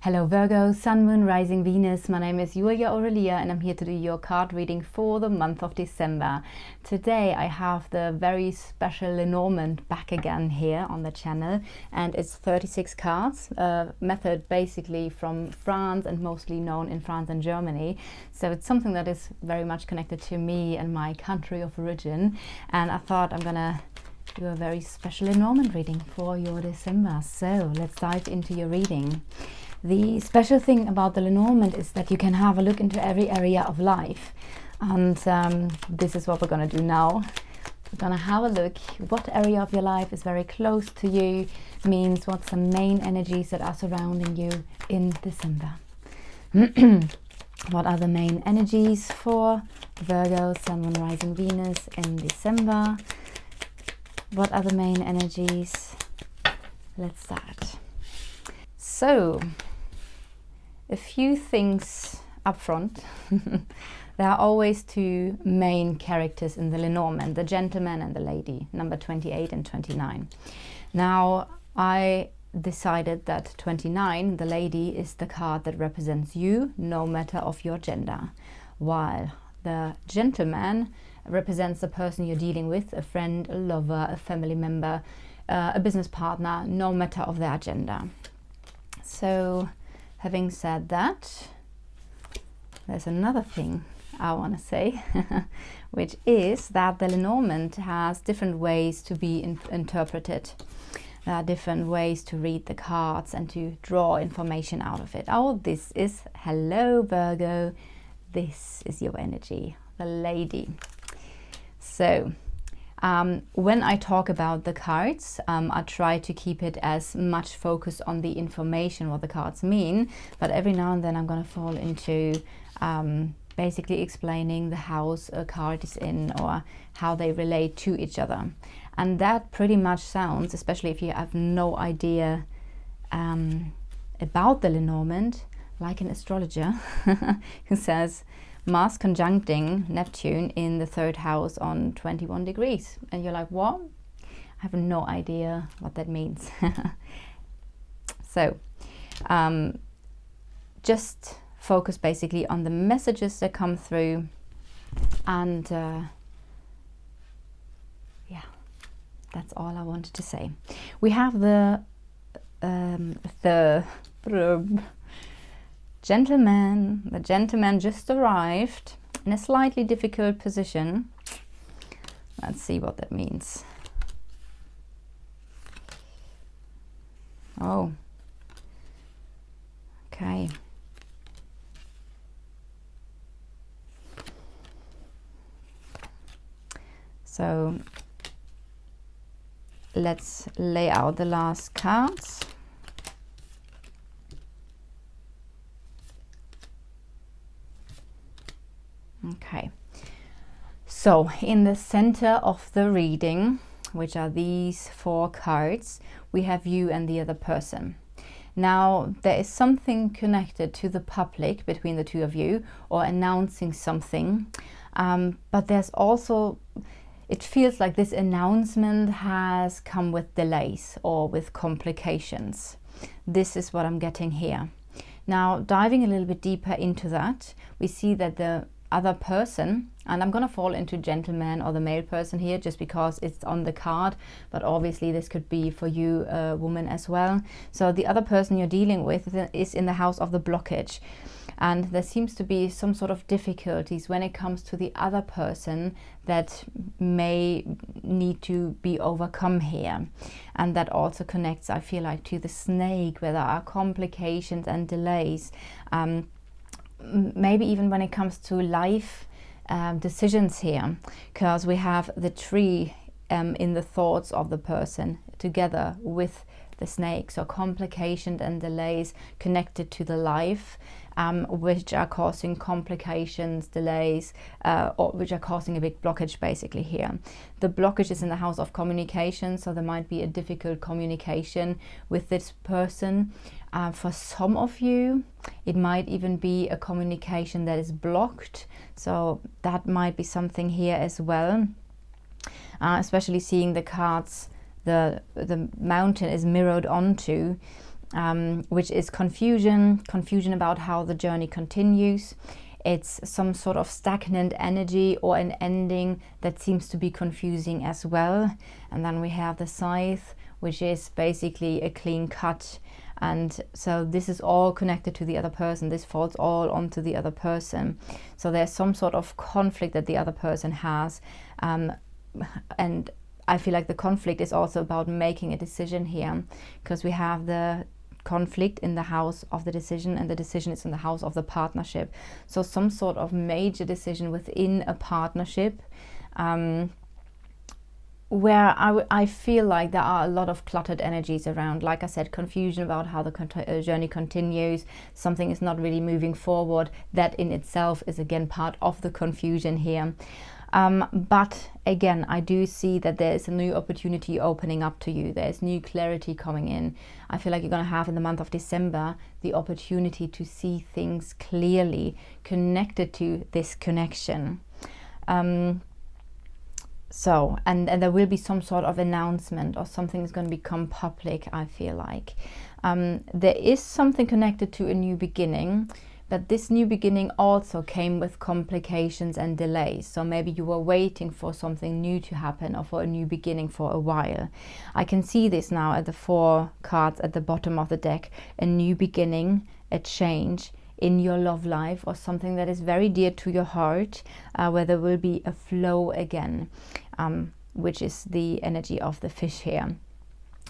Hello Virgo, Sun, Moon, Rising, Venus. My name is Julia Aurelia and I'm here to do your card reading for the month of December. Today I have the very special Lenormand back again here on the channel, and it's 36 cards, a method basically from France and mostly known in France and Germany. So it's something that is very much connected to me and my country of origin, and I thought I'm gonna do a very special Lenormand reading for your December. So let's dive into your reading. The special thing about the Lenormand is that you can have a look into every area of life, and this is what we're going to do now. We're going to have a look what area of your life is very close to you, means what's the main energies that are surrounding you in December. What are the main energies for Virgo, Sun, Moon, Rising, Venus in December? What are the main energies? Let's start. So, a few things up front. There are always two main characters in the Lenormand, the gentleman and the lady, number 28 and 29. Now, I decided that 29, the lady, is the card that represents you, no matter of your gender, while the gentleman represents the person you're dealing with, a friend, a lover, a family member, a business partner, no matter of their gender. So, having said that, there's another thing I want to say, which is that the Lenormand has different ways to be interpreted. There are different ways to read the cards and to draw information out of it. Oh, this is, hello Virgo, this is your energy, the lady. So, when I talk about the cards, I try to keep it as much focus on the information, what the cards mean, but every now and then I'm going to fall into basically explaining the house a card is in or how they relate to each other. And that pretty much sounds, especially if you have no idea about the Lenormand, like an astrologer who says, Mars conjuncting Neptune in the third house on 21 degrees. And you're like, what? I have no idea what that means. So, just focus basically on the messages that come through. And yeah, that's all I wanted to say. We have the gentleman. The gentleman just arrived in a slightly difficult position. Let's see what that means. Oh, okay. So let's lay out the last cards. Okay, so in the center of the reading, which are these four cards, we have you and the other person. Now, there is something connected to the public between the two of you, or announcing something, but there's also, it feels like this announcement has come with delays or with complications. This is what I'm getting here. Now, diving a little bit deeper into that, we see that the other person, and I'm gonna fall into gentleman or the male person here just because it's on the card, but obviously this could be for you, a woman as well. So the other person you're dealing with is in the house of the blockage, and there seems to be some sort of difficulties when it comes to the other person that may need to be overcome here. And that also connects, I feel like, to the snake, where there are complications and delays. Maybe even when it comes to life decisions here, because we have the tree in the thoughts of the person together with the snake. So complications and delays connected to the life, which are causing complications, delays, or which are causing a big blockage basically here. The blockage is in the house of communication, so there might be a difficult communication with this person. For some of you, it might even be a communication that is blocked, so that might be something here as well. Especially seeing the cards the mountain is mirrored onto, which is confusion about how the journey continues. It's some sort of stagnant energy or an ending that seems to be confusing as well. And then we have the Scythe, which is basically a clean cut. And so this is all connected to the other person. This falls all onto the other person. So there's some sort of conflict that the other person has. And I feel like the conflict is also about making a decision here, because we have the conflict in the house of the decision, and the decision is in the house of the partnership. So some sort of major decision within a partnership, where I feel like there are a lot of cluttered energies around. Like I said, confusion about how the journey continues. Something is not really moving forward. That in itself is again part of the confusion here. But again, I do see that there is a new opportunity opening up to you. There's new clarity coming in. I feel like you're going to have in the month of December the opportunity to see things clearly connected to this connection. So, and there will be some sort of announcement, or something is going to become public, I feel like. There is something connected to a new beginning. But this new beginning also came with complications and delays. So maybe you were waiting for something new to happen, or for a new beginning for a while. I can see this now at the 4 cards at the bottom of the deck. A new beginning, a change in your love life, or something that is very dear to your heart, where there will be a flow again, which is the energy of the fish here.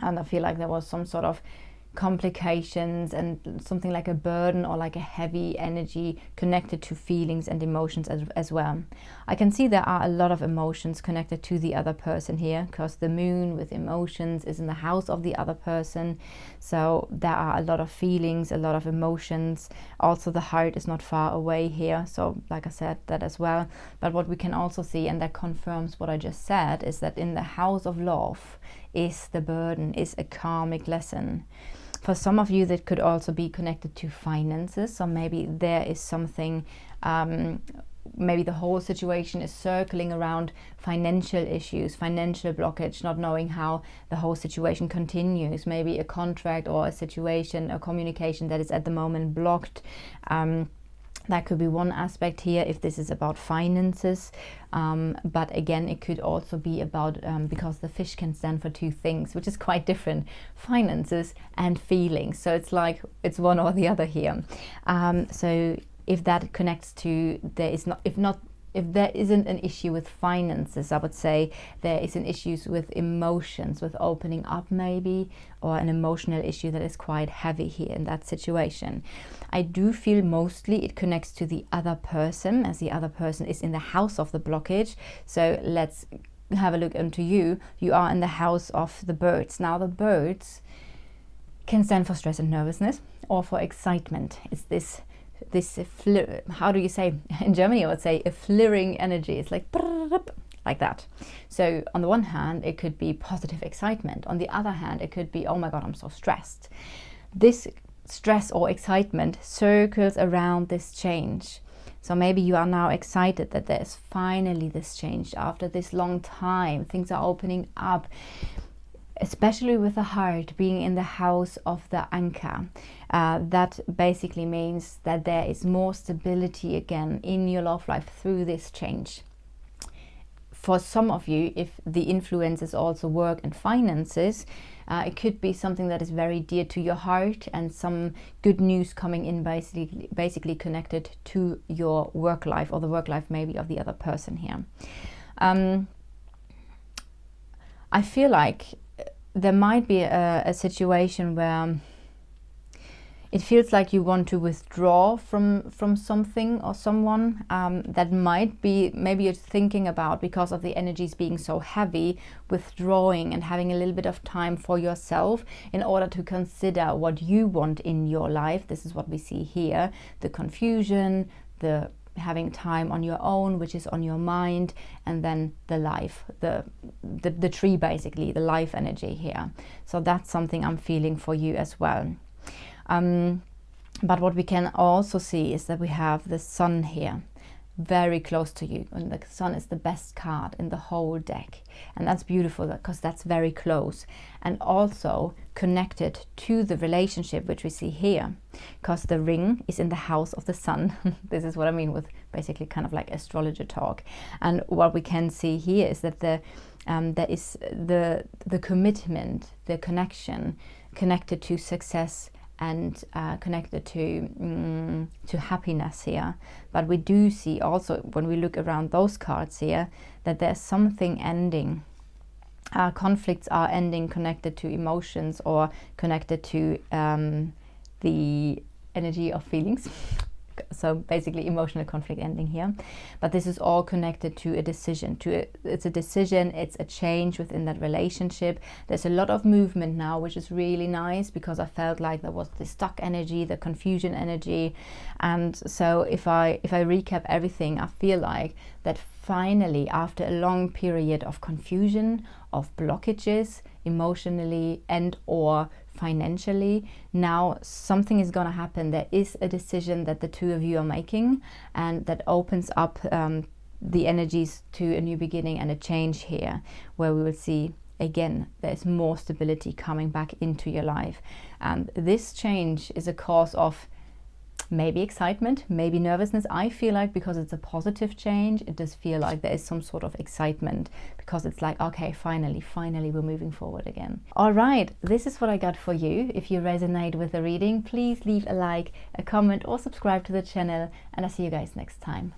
And I feel like there was some sort of complications and something like a burden or like a heavy energy connected to feelings and emotions as well. I can see there are a lot of emotions connected to the other person here, because the moon with emotions is in the house of the other person. So there are a lot of feelings, a lot of emotions. Also the heart is not far away here, so like I said, that as well. But what we can also see, and that confirms what I just said, is that in the house of love is the burden, is a karmic lesson. For some of you, that could also be connected to finances. So maybe there is something, maybe the whole situation is circling around financial issues, financial blockage, not knowing how the whole situation continues. Maybe a contract or a situation, a communication that is at the moment blocked. That could be one aspect here, if this is about finances. But again, it could also be about, because the fish can stand for 2 things, which is quite different, finances and feelings. So it's like, it's one or the other here. So if that connects to, if there isn't an issue with finances, I would say there is an issue with emotions, with opening up maybe, or an emotional issue that is quite heavy here in that situation. I do feel mostly it connects to the other person, as the other person is in the house of the blockage. So let's have a look into you. You are in the house of the birds. Now the birds can stand for stress and nervousness, or for excitement. It's this how do you say, in Germany I would say a flaring energy. It's like that. So on the one hand it could be positive excitement, on the other hand it could be, oh my god, I'm so stressed. This stress or excitement circles around this change. So maybe you are now excited that there's finally this change after this long time. Things are opening up, especially with the heart being in the house of the anchor. That basically means that there is more stability again in your love life through this change. For some of you, if the influence is also work and finances, it could be something that is very dear to your heart, and some good news coming in basically connected to your work life, or the work life maybe of the other person here. I feel like there might be a situation where it feels like you want to withdraw from something or someone. That might be, maybe you're thinking about, because of the energies being so heavy, withdrawing and having a little bit of time for yourself in order to consider what you want in your life. This is what we see here, the confusion, the having time on your own, which is on your mind, and then the life, the tree, basically the life energy here. So that's something I'm feeling for you as well. But what we can also see is that we have the sun here. very close to you, and the Sun is the best card in the whole deck, and that's beautiful because that's very close and also connected to the relationship, which we see here, because the ring is in the house of the Sun. This is what I mean with basically kind of like astrologer talk. And what we can see here is that there is the commitment, the connection connected to success and connected to happiness here. But we do see also, when we look around those cards here, that there's something ending. Conflicts are ending, connected to emotions or connected to the energy of feelings. So basically emotional conflict ending here, but this is all connected to a decision, it's a decision, it's a change within that relationship. There's a lot of movement now, which is really nice, because I felt like there was the stuck energy, the confusion energy. And so if I recap everything, I feel like that finally, after a long period of confusion, of blockages emotionally and or financially, now something is going to happen. There is a decision that the two of you are making, and that opens up the energies to a new beginning and a change here, where we will see again there's more stability coming back into your life. And this change is a cause of maybe excitement, maybe nervousness. I feel like because it's a positive change, it does feel like there is some sort of excitement, because it's like, okay, finally we're moving forward again. All right, this is what I got for you. If you resonate with the reading, please leave a like, a comment, or subscribe to the channel, and I'll see you guys next time.